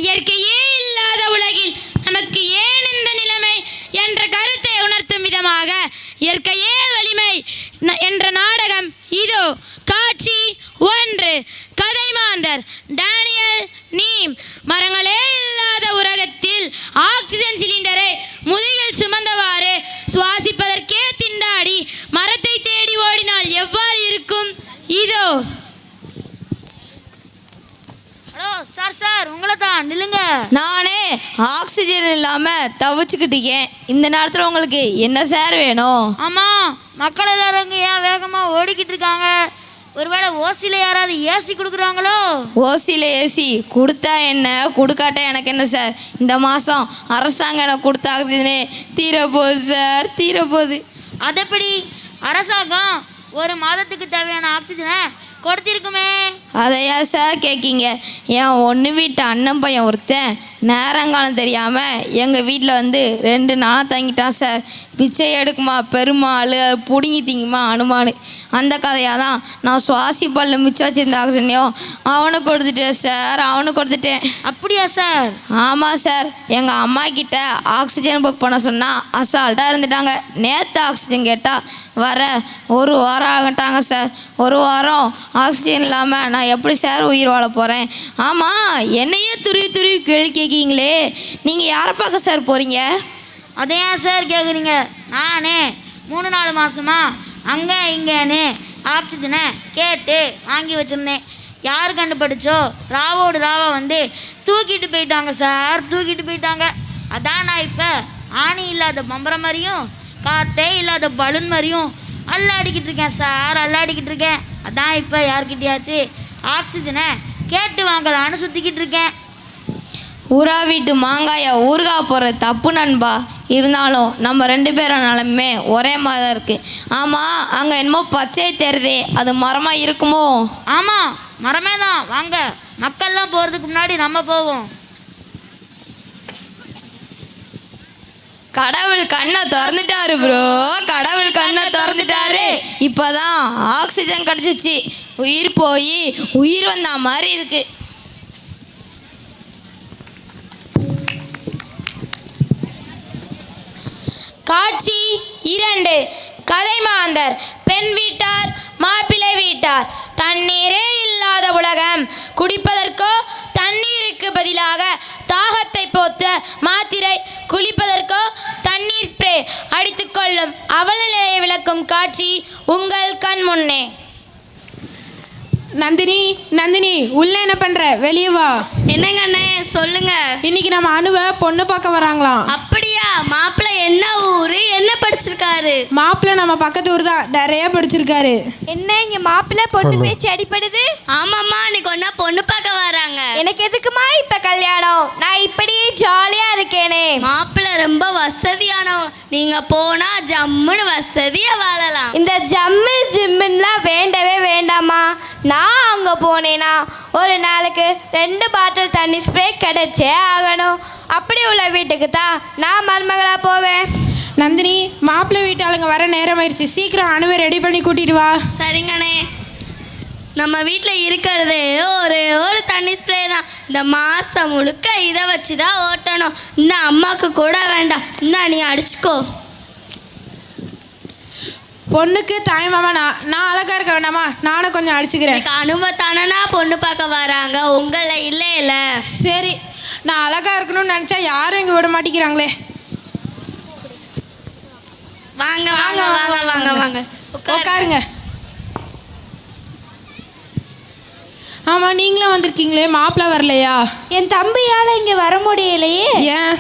இயற்கையே இல்லாத உலகில் நமக்கு ஏன் இந்த நிலைமை என்ற கருத்தை உணர்த்தும் விதமாக இயற்கையே வலிமை என்ற நாடகம் இதோ. காட்சி 1. கதைமாந்தர் டேனியல் நீம். மரங்களே இல்லாத உலகத்தில் ஆக்சிஜன் சிலிண்டரை முதுகில் சுமந்தவாறு சுவாசிப்பதற்கே திண்டாடி மரத்தை தேடி ஓடினால் எவ்வாறு இருக்கும்? இதோ. சார் உங்களை தான் நில்லுங்க. நானே ஆக்சிஜன் இல்லாம தவிச்சுக்கிட்டேன். இந்த நேரத்துல உங்களுக்கு என்ன சார் வேணும்? ஆமா, மக்கள் எல்லாரும் ஏன் வேகமா ஓடிக்கிட்டு இருக்காங்க? ஒருவேளை ஓசியில யாராவது ஏசி கொடுக்குறாங்களோ? ஓசியில ஏசி கொடுத்தா என்ன, கொடுக்காட்டா எனக்கு என்ன சார்? இந்த மாசம் அரசாங்கம் எனக்கு கொடுத்த ஆக்சிஜனே தீரப்போகுது சார், தீரப்போகுது. அதெப்படி? அரசாங்கம் ஒரு மாதத்துக்கு தேவையான ஆக்சிஜனை கொடுத்திருக்குமே. அதையா சார் கேட்கீங்க? என் ஒன்று வீட்டு அண்ணன் பையன் ஒருத்தன் நேரங்காலம் தெரியாமல் எங்கள் வீட்டில் வந்து 2 நாளாக தங்கிட்டான் சார். பிச்சை எடுக்குமா பெருமாள், பிடுங்கி திங்குமா அனுமானு. அந்த கதையாக தான் நான் சுவாசி பல்ல மிச்சம் வச்சிருந்த ஆக்சிஜனையும் அவனுக்கு கொடுத்துட்டேன் சார், அவனுக்கு கொடுத்துட்டேன். அப்படியா சார்? ஆமாம் சார். எங்கள் அம்மா கிட்ட ஆக்சிஜன் புக் பண்ண சொன்னால் அசால்ட்டாக இருந்துட்டாங்க. நேற்று ஆக்சிஜன் கேட்டால் வர 1 வாரம் ஆகட்டாங்க சார். 1 வாரம் ஆக்சிஜன் இல்லாமல் நான் எப்படி சார் உயிர் வாழ போகிறேன்? ஆமாம், என்னையே துருவி துருவி கேள்வி கேட்கீங்களே, நீங்கள் யாரை பார்க்க சார் போகிறீங்க? அதை ஏன் சார் கேட்குறீங்க? நானே 3-4 மாதமா அங்கே இங்கேன்னு ஆக்சிஜனை கேட்டு வாங்கி வச்சுருந்தேன். யார் கண்டுபிடிச்சோ ராவோடு ராவா வந்து தூக்கிட்டு போயிட்டாங்க சார், தூக்கிட்டு போயிட்டாங்க. அதான் நான் இப்போ ஆணி இல்லாத பம்பரம் மாதிரியும் காற்றே இல்லாத பலூன் மாதிரியும் அல்லாடிக்கிட்டு இருக்கேன் சார், அல்லாடிக்கிட்டு இருக்கேன். அதான் இப்போ யார்கிட்டயாச்சு ஆக்சிஜனை கேட்டு வாங்கலான்னு சுற்றிக்கிட்டு இருக்கேன். ஊரா வீட்டு மாங்காயை ஊறுகா போகிற தப்பு நண்பா. இருந்தாலும் நம்ம 2 பேரும் நிலமே ஒரே மாதிரி தான் இருக்குது. ஆமாம், அங்கே என்னமோ பச்சை தெரியுதே, அது மரமாக இருக்குமோ? ஆமாம், மரமே தான். வாங்க, மக்கள்லாம் போகிறதுக்கு முன்னாடி நம்ம போவோம். கடவுள் கண்ணை திறந்துட்டாரு ப்ரோ, கடவுள் கண்ணை திறந்துட்டாரு. இப்போதான் ஆக்சிஜன் கிடச்சிச்சு. உயிர் போய் உயிர் வந்த மாதிரி இருக்கு. காட்சி 2. கதைமாந்தர் பெண் வீட்டார் மாப்பிள்ளை வீட்டார். தண்ணீரே இல்லாத உலகம். குடிப்பதற்கோ தண்ணீருக்கு பதிலாக தாகத்தை போத்த மாத்திரை, குளிப்பதற்கோ தண்ணீர் ஸ்ப்ரே அடித்துக்கொள்ளும் அவலநிலையை விளக்கும் காட்சி உங்கள் கண் முன்னே. நந்தினி, நந்தினி உள்ள என்ன பண்ற? வெளியே வா. என்னங்க அண்ணே, சொல்லுங்க. இன்னைக்கு நம்ம அனுவை பொண்ணு பார்க்க வராங்களாம். அப்படியா? மாப்பிள்ளை என்ன ஊரு, என்ன படிச்சிருக்காரு? மாப்பிள்ளை நம்ம பக்கத்து ஊர் தான், நிறைய படிச்சிருக்காரு. என்ன இங்க மாப்பிள்ளை பொண்ணு பேச்சு அடிப்படுது? ஆமாம்மா, இன்னைக்கு ஒன்னா பொண்ணு பார்க்க வராங்க. எனக்கு எதுக்குமா இப்ப கல்யாணம்? நான் இப்படியே ஜாலியா இருக்கேனே. மாப்பிள்ளை ரொம்ப வசதியானவன், நீங்க போனா ஜம்முன்னு வசதியா வாழலாம். இந்த ஜம்மு ஜிம்முலாம் வேண்டவே வேண்டாமா. நான் அங்க போனேனா ஒரு நாளைக்கு 2 பாட்டில் தண்ணி ஸ்ப்ரே கிடைச்சே ஆகணும். அப்படி உள்ள வீட்டுக்கு தான் நான் மருமகளா போவேன். நந்தினி, மாப்பிள்ளை வீட்டாளுங்க வர நேரம் ஆயிடுச்சு, சீக்கிரம் அனுவை ரெடி பண்ணி கூட்டிட்டு வா. சரிங்கண்ணே. நம்ம வீட்டில் இருக்கிறது ஒரு தண்ணி ஸ்ப்ரே தான். இந்த மாதம் முழுக்க இதை வச்சு தான் ஓட்டணும். இந்த அம்மாவுக்கு கூட வேண்டாம், இந்த நீ அடிச்சுக்கோ. பொண்ணுக்கு தாய் மாமா நான் அழகா இருக்க வேண்டாமா? நானும் கொஞ்சம் அடிச்சுக்கிறேன். அனுபவத்தானா பொண்ணு பார்க்க வராங்க, உங்களை இல்லை. சரி, நான் அழகா இருக்கணும்னு நினைச்சா யாரும் இங்க விட மாட்டேங்கிறாங்களே. வாங்க வாங்க வாங்க வாங்க வாங்க உட்காருங்க. ஆமா, நீங்களும் வந்திருக்கீங்களே, மாப்பிள்ளை வரலையா? என் தம்பியால இங்க வர முடியலையே. ஏன்?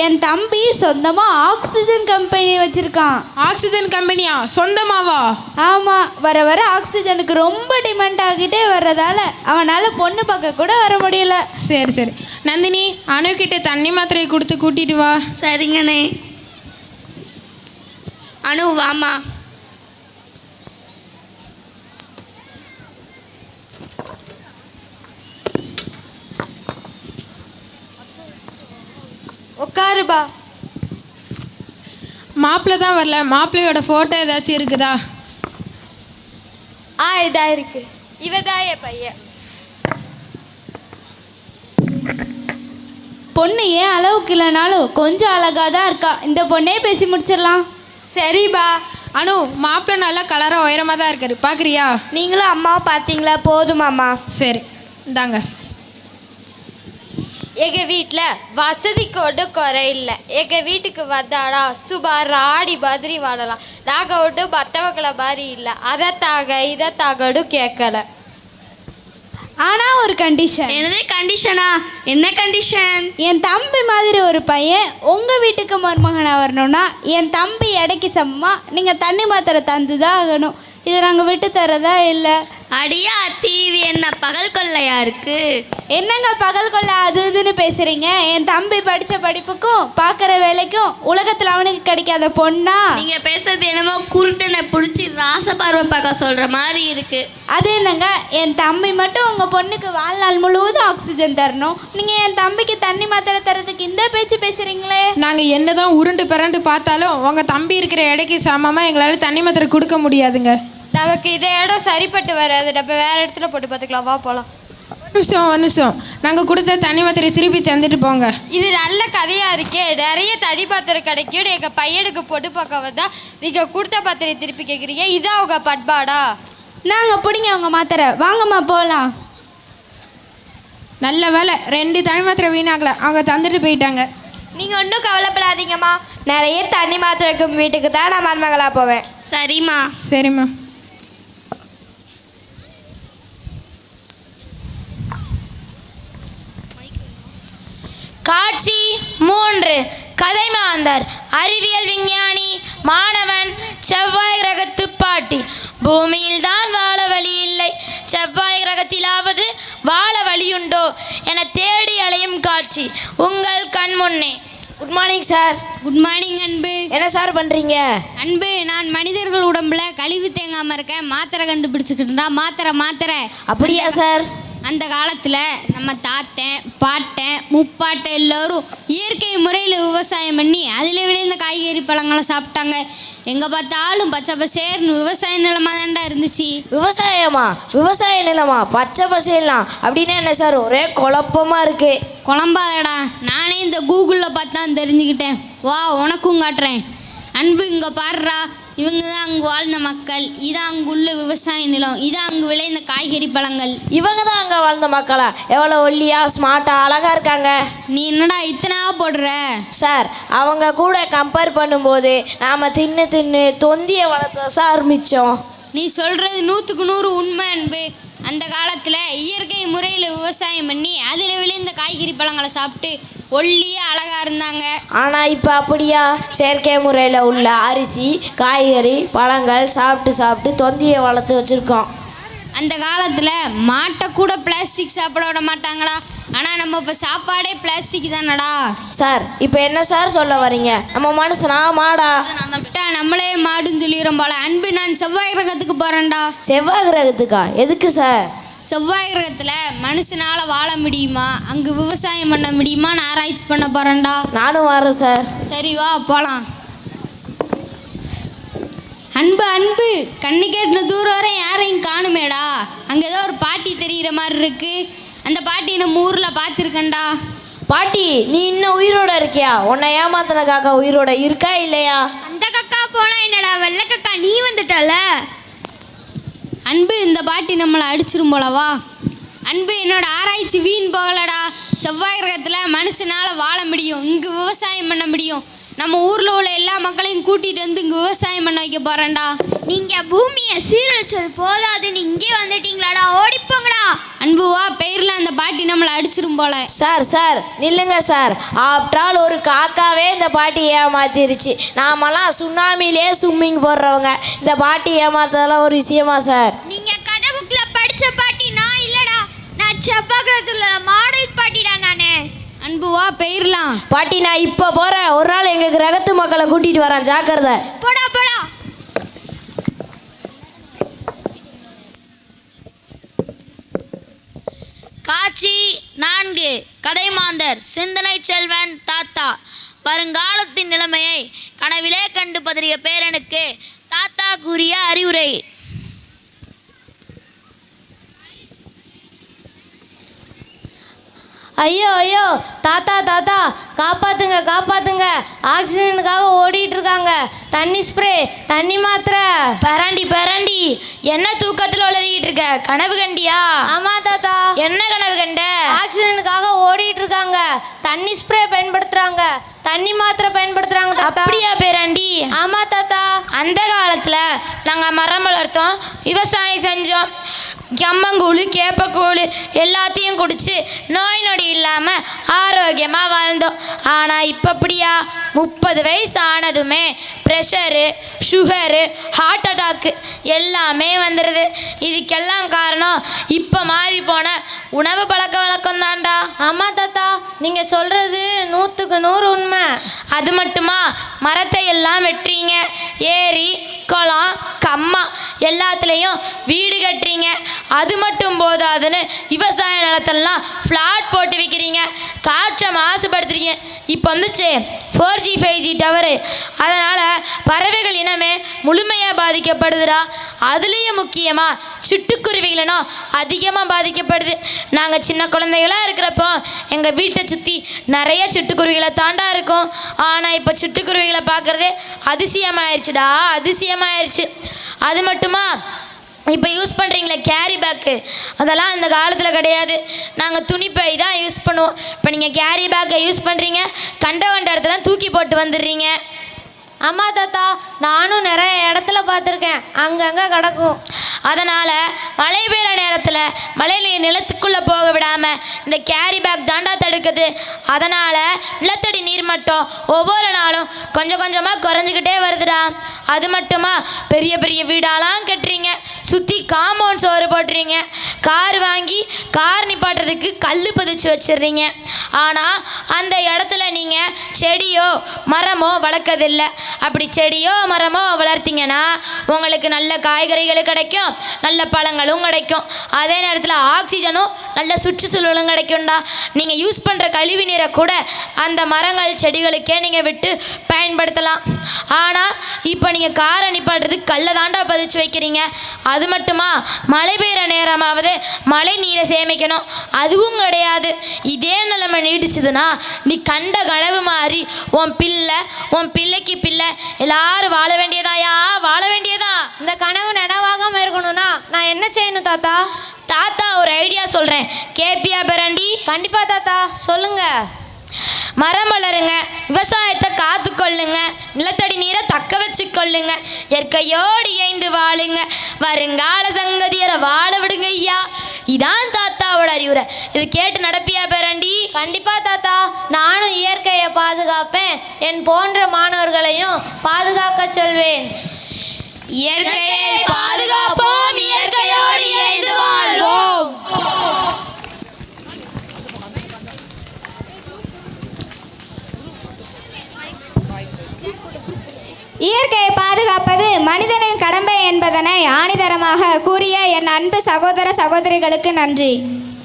என் தம்பி சொந்தமா ஆக்சிஜன் கம்பெனி வச்சிருக்கான். ஆக்சிஜன் கம்பெனியா? சொந்தமாவா? ஆமா, வர வர ஆக்சிஜனுக்கு ரொம்ப டிமாண்ட் ஆகிட்டே வர்றதால அவனால பொண்ணு பார்க்க கூட வர முடியல. சரி சரி, நந்தினி அணுகிட்ட தண்ணி மாத்திரையை கொடுத்து கூட்டிட்டு வா. சரிங்கண்ணே. அனு வாமா. உட்காருபா. மாப்பிள்ளை தான் வரல, மாப்பிள்ளையோட ஃபோட்டோ ஏதாச்சும் இருக்குதா? இதா இருக்கு. இவதான் என் பையன். பொண்ணு ஏன் அளவுக்கு இல்லைனாலும் கொஞ்சம் அழகாக தான் இருக்கா. இந்த பொண்ணே பேசி முடிச்சிடலாம். சரிப்பா. அனு, மாப்பிள்ளை நல்லா கலராக உயரமாக தான் இருக்காரு, பார்க்குறியா? நீங்களும் அம்மாவை பார்த்தீங்களா? போதுமாம்மா. சரி, இந்தாங்க. எங்கள் வீட்டில் வசதி கொண்டு குறை இல்லை. எங்கள் வீட்டுக்கு வந்தாடா சுபா ராடி மாதிரி வாடலாம். நாங்கள் ஒன்றும் மற்றவங்களை மாதிரி இல்லை. அதை தாங்க இதை தாங்கன்னு கேட்கல. ஆனால் ஒரு கண்டிஷன். என்னது கண்டிஷனா? என்ன கண்டிஷன்? என் தம்பி மாதிரி ஒரு பையன் உங்கள் வீட்டுக்கு மருமகனாக வரணும்னா என் தம்பி எடைக்கு சமமா நீங்கள் தண்ணி மாத்திரை தந்து தான் ஆகணும். இதை நாங்கள் விட்டு தரதா இல்லை. அடியா அத்தி, இது என்ன பகல் கொள்ளையா இருக்கு? என்னங்க பகல் கொள்ள அது இதுன்னு பேசுகிறீங்க? என் தம்பி படித்த படிப்புக்கும் பார்க்குற வேலைக்கும் உலகத்தில் அவனுக்கு கிடைக்காத பொண்ணா? நீங்க பேசுறது என்னமோ குருட்டனை பிடிச்சி ராசபார்வை பார்க்க சொல்ற மாதிரி இருக்கு. அது என்னங்க, என் தம்பி மட்டும் உங்கள் பொண்ணுக்கு வாழ்நாள் முழுவதும் ஆக்சிஜன் தரணும். நீங்கள் என் தம்பிக்கு தண்ணி மாத்திரை தரதுக்கு இந்த பேச்சு பேசுகிறீங்களே. நாங்கள் என்ன தான் உருண்டு பிறண்டு பார்த்தாலும் உங்கள் தம்பி இருக்கிற இடைக்கு சமமாக எங்களால் தண்ணி மாத்திரை கொடுக்க முடியாதுங்க. நமக்கு இதை இடம் சரிப்பட்டு வராது. நம்ம வேறு இடத்துல போட்டு பார்த்துக்கலாம். வா போகலாம். ஒரு நிமிஷம். நாங்கள் கொடுத்த தண்ணி மாத்திரை திருப்பி தந்துட்டு போங்க. இது நல்ல கதையாக இருக்கே. நிறைய தனி பாத்திரம் கிடைக்கும். எங்கள் பையனுக்கு பொட்டு பார்க்க வந்தால் நீங்கள் கொடுத்த பாத்திரை திருப்பி கேட்குறீங்க. இதான் அவங்க பண்பாடா? நாங்கள் பிடிங்க அவங்க மாத்திரை. வாங்கம்மா போகலாம். நல்ல வேலை, 2 தண்ணி மாத்திரை வீணாகல, அவங்க தந்துட்டு போயிட்டாங்க. நீங்கள் ஒன்றும் கவலைப்படாதீங்கம்மா. நிறைய தண்ணி மாத்திரைக்கும் வீட்டுக்கு தான் நான் மருமகளாக போவேன். சரிம்மா. சரிம்மா. காட்சி 3. கதை மாந்தர். அறிவியல் விஞ்ஞானி மாணவன். செவ்வாய் கிரகத்து பாட்டி. பூமியில் தான் வாழ வழி இல்லை, செவ்வாய் கிரகத்திலாவது வாழ வழியுண்டோ என தேடி அலையும் காட்சி உங்கள் கண் முன்னே. Good morning sir. Good morning அன்பு. என்ன சார் பண்ணுறீங்க? அன்பு, நான் மனிதர்கள் உடம்புல கழிவு தேங்காமல் இருக்க மாத்திரை கண்டுபிடிச்சிக்கிட்டா. மாத்திரை. அப்படியா சார்? அந்த காலத்தில் நம்ம தாத்தன், பாட்டன், முப்பாட்டன் எல்லோரும் இயற்கை முறையில் விவசாயம் பண்ணி அதில் விளைந்த காய்கறி பழங்களை சாப்பிட்டாங்க. எங்கே பார்த்தாலும் பச்சை பசேர்னு விவசாய நிலமாக தான்டா இருந்துச்சு. விவசாய நிலமா? பச்சை பசேலாம் அப்படின்னா என்ன சார்? ஒரே குழப்பமாக இருக்குது. குழம்பாதடா, நானே இந்த கூகுளில் பார்த்து தான் தெரிஞ்சுக்கிட்டேன். வா, உனக்கும் காட்டுறேன். அன்பு, இங்கே பாடுறா. இவங்க தான் அங்கே வாழ்ந்த மக்கள். இதான் அங்குள்ள விவசாய நிலம். இதான் அங்கு விளைந்த காய்கறி பழங்கள். இவங்க தான் அங்கே வாழ்ந்த மக்களா? எவ்வளோ ஒல்லியா ஸ்மார்ட்டாக அழகாக இருக்காங்க. நீ என்னடா இத்தனாக போடுற? சார், அவங்க கூட கம்பேர் பண்ணும்போது நாம் தின்னு தொந்தியை வளர்த்த சார் மிச்சம். நீ சொல்கிறது 100க்கு 100 உண்மை அன்பு. அந்த காலத்தில் இயற்கை முறையில் விவசாயம் பண்ணி அதில் விளைந்த காய்கறி பழங்களை சாப்பிட்டு ஒல்லியே அழகாக இருந்தாங்க. ஆனால் இப்போ அப்படியா? செயற்கை முறையில் உள்ள அரிசி, காய்கறி, பழங்கள் சாப்பிட்டு தொந்தியை வளர்த்து வச்சுருக்கோம். அந்த காலத்தில் மாட்டை கூட பிளாஸ்டிக் சாப்பிட விட மாட்டாங்கடா. ஆனால் நம்ம இப்போ சாப்பாடே பிளாஸ்டிக் தானடா. சார், இப்போ என்ன சார் சொல்ல வரீங்க? நம்ம மனுஷனா மாடா? நம்மளே மாடுன்னு சொல்லிடுறோம் போல. அன்பு, நான் செவ்வாய் கிரகத்துக்கு போகிறேன்டா. செவ்வாய் கிரகத்துக்கா? எதுக்கு சார்? செவ்வாய் கிரகத்தில் மனுஷனால் வாழ முடியுமா, அங்கே விவசாயம் பண்ண முடியுமான்னு ஆராய்ச்சி பண்ண போகிறேன்டா. நானும் வரேன் சார். சரி, வா போகலாம். அன்பு, கண்ணு கேட்டின தூரம் வரை யாரையும் காணுமேடா. அங்கே ஏதோ ஒரு பாட்டி தெரிகிற மாதிரி இருக்கு. அந்த பாட்டி நம்ம ஊரில் பார்த்துருக்கேன்டா. பாட்டி, நீ இன்னும் உயிரோட இருக்கியா? உன்னை ஏமாத்தின காக்கா உயிரோட இருக்கா இல்லையா? அந்த கக்கா போனா என்னடா, வெள்ளை கக்கா நீ வந்துட்டல. அன்பு, இந்த பாட்டி நம்மளை அடிச்சிரும் போலவா. அன்பு, என்னோட ஆராய்ச்சி வீண் போகலடா. செவ்வாய் கிரகத்தில் மனுஷனால் வாழ முடியும், இங்கே விவசாயம் பண்ண முடியும். நம்ம ஊரில் உள்ள எல்லா மக்களையும் கூட்டிகிட்டு வந்து இங்கே விவசாயம் பண்ண வைக்க போகிறேன்டா. நீங்கள் பூமியை சீரழிச்சது போதாதுன்னு இங்கே வந்துட்டீங்களாடா, ஓடிப்போங்கடா. அன்புவா, பெயரில் அந்த பாட்டி நம்மளை அடிச்சிரும் போல. சார் நில்லுங்க சார். ஆப்டால் ஒரு காக்காவே இந்த பாட்டி ஏமாத்திருச்சு. நாமெல்லாம் சுனாமிலே ஸ்விம்மிங் போடுறவங்க. இந்த பாட்டி ஏமாத்ததெல்லாம் ஒரு விஷயமா சார்? நீங்கள் கதை புக்கில் படித்த பாட்டி நான் இல்லைடா. நான் செவ்வாய்கிரகத்தில் மாடல் பாட்டிடா நானே. அன்புவா, பெயர்லாம். பாட்டி, நான் இப்போ போகிறேன். ஒரு நாள் எங்கள் கிரகத்து மக்களை கூட்டிகிட்டு வரேன், ஜாக்கிரதை. போடா. காட்சி 4. கதை மாந்தர். சிந்தனை செல்வன் தாத்தா. வருங்காலத்தின் நிலைமையை கனவிலே கண்டு பதறிய பேரனுக்கு தாத்தா கூறிய அறிவுரை. ஐயோ ஐயோ தாத்தா தாத்தா காப்பாத்துங்க காப்பாத்துங்க, ஆக்சிஜனுக்காக ஓடிட்டு இருக்காங்க. தண்ணி ஸ்ப்ரே, தண்ணி மாத்திரை. பரண்டி பரண்டி, என்ன தூக்கத்தில் உளறிக்கிட்டு இருக்க? கனவு கண்டியா? ஆமா தாத்தா. என்ன கனவு கண்ட? ஆக்சிஜனுக்காக ஓடிட்டு இருக்காங்க, தண்ணி ஸ்ப்ரே பயன்படுத்துறாங்க, தண்ணி மாத்திரை பயன்படுத்துறாங்க தாத்தா. அப்படியா பேராண்டி? ஆமா தாத்தா. அந்த காலத்தில் நாங்கள் மரம் வளர்த்தோம், விவசாயம் செஞ்சோம், கம்மங்கூழ் கேப்பக்கூழ் எல்லாத்தையும் குடிச்சு நோய் நொடி இல்லாமல் ஆரோக்கியமாக வாழ்ந்தோம். ஆனால் இப்போ அப்படியா? 30 வயசு ஆனதுமே ப்ரெஷரு, சுகரு, ஹார்ட் அட்டாக்கு எல்லாமே வந்துடுது. இதுக்கெல்லாம் காரணம் இப்போ மாறி போன உணவு பழக்க வழக்கம் தான்டா. ஆமா தாத்தா, நீங்க சொல்றது 100க்கு 100 உண்மை. அது மட்டுமா, மரத்தை எல்லாம் வெட்டுறீங்க, ஏரி குளம் கம்மா எல்லாத்துலேயும் வீடு கட்டுறீங்க. அது மட்டும் போதாதுன்னு விவசாய நிலத்தெல்லாம் ஃப்ளாட் போட்டு விற்கிறீங்க, காற்றை மாசுபடுத்துறீங்க. இப்போ வந்துச்சு 4G 5G டவரு, அதனால் பறவைகள் இனமே முழுமையாக பாதிக்கப்படுதுடா. அதுலேயும் முக்கியமாக சிட்டுக்குருவிகளும் அதிகமாக பாதிக்கப்படுது. நாங்கள் சின்ன குழந்தைகளாக இருக்கிறப்போ எங்கள் வீட்டை சுற்றி நிறைய சிட்டுக்குருவிகளை தாண்டா இருக்கும். ஆனால் இப்போ சிட்டுக்குருவிகளை பார்க்குறதே அதிசயமாயிருச்சுடா, அதிசயமாயிருச்சு. அது மட்டுமா, இப்போ யூஸ் பண்ணுறீங்களே கேரி பேக்கு, அதெல்லாம் இந்த காலத்தில் கிடையாது. நாங்கள் துணிப்பை தான் யூஸ் பண்ணுவோம். இப்போ நீங்கள் கேரி பேக்கை யூஸ் பண்ணுறீங்க, கண்ட இடத்துல தூக்கி போட்டு வந்துடுறீங்க. ஆமா தாத்தா, நானும் நிறைய இடத்துல பார்த்துருக்கேன், அங்கங்கே கிடக்கும். அதனால் மழை பெய்கிற நேரத்தில் மழை நீர் நிலத்துக்குள்ளே போக விடாமல் இந்த கேரி பேக் தாண்டா தடுக்குது. அதனால் நிலத்தடி நீர் மட்டம் ஒவ்வொரு நாளும் கொஞ்சம் கொஞ்சமாக குறைஞ்சிக்கிட்டே வருதுடா. அது மட்டுமா, பெரிய பெரிய வீடாலாம் கட்டுறீங்க, சுற்றி காம்பவுண்ட் சோறு போட்டுறீங்க, கார் வாங்கி கார் நிப்பாட்டுறதுக்கு கல் பதிச்சு வச்சிடுறீங்க. ஆனால் அந்த இடத்துல நீங்கள் செடியோ மரமோ வளர்க்கறதில்லை. அப்படி செடியோ மரமோ வளர்த்தீங்கன்னா உங்களுக்கு நல்ல காய்கறிகள் கிடைக்கும், நல்ல பழங்களும் கிடைக்கும், அதே நேரத்தில் ஆக்சிஜனும் நல்ல சுற்றுச்சூழலும் கிடைக்கும்டா. நீங்கள் யூஸ் பண்ணுற கழிவு நீரை கூட அந்த மரங்கள் செடிகளுக்கே நீங்கள் விட்டு பயன்படுத்தலாம். ஆனால் இப்போ நீங்கள் காரை நிப்பாட்டுறதுக்கு கல்லை தாண்டா பதிச்சு வைக்கிறீங்க. அது மட்டுமா, மழை பெய்கிற நேரமாவது மழை நீரை சேமிக்கணும், அதுவும் கிடையாது. இதே நிலைமை நீடிச்சதுன்னா நீ கண்ட கனவு மாதிரி உன் பிள்ளைக்கு பிள்ளை எல்லாரும் வாழ வேண்டியதாயா, வாழ வேண்டியதா. இந்த கனவு நனவாகாம இருக்கணும்னா நான் என்ன செய்யணும் தாத்தா? தாத்தா ஒரு ஐடியா சொல்கிறேன், கேப்பியா பேராண்டி? கண்டிப்பா தாத்தா, சொல்லுங்க. மரம் வளருங்க, விவசாயத்தை காத்து கொள்ளுங்க, நிலத்தடி நீரை தக்க வச்சு கொள்ளுங்க, இயற்கையோடு இயைந்து வாழுங்க, வருங்கால சங்கதியரை வாழ விடுங்க ஐயா. இதான் தாத்தாவோட அறிவுரை. இது கேட்டு நடப்பியா பேராண்டி? கண்டிப்பா தாத்தா, நானும் இயற்கையை பாதுகாப்பேன், என் போன்ற மாணவர்களையும் பாதுகாக்க சொல்வேன். இயற்கையை பாதுகாப்போம், இயற்கையோடு இணைந்து வாழ்வோம். இயற்கையை பாதுகாப்பது மனிதனின் கடமை என்பதனை ஆணிதரமாக கூறிய என் அன்பு சகோதர சகோதரிகளுக்கு நன்றி.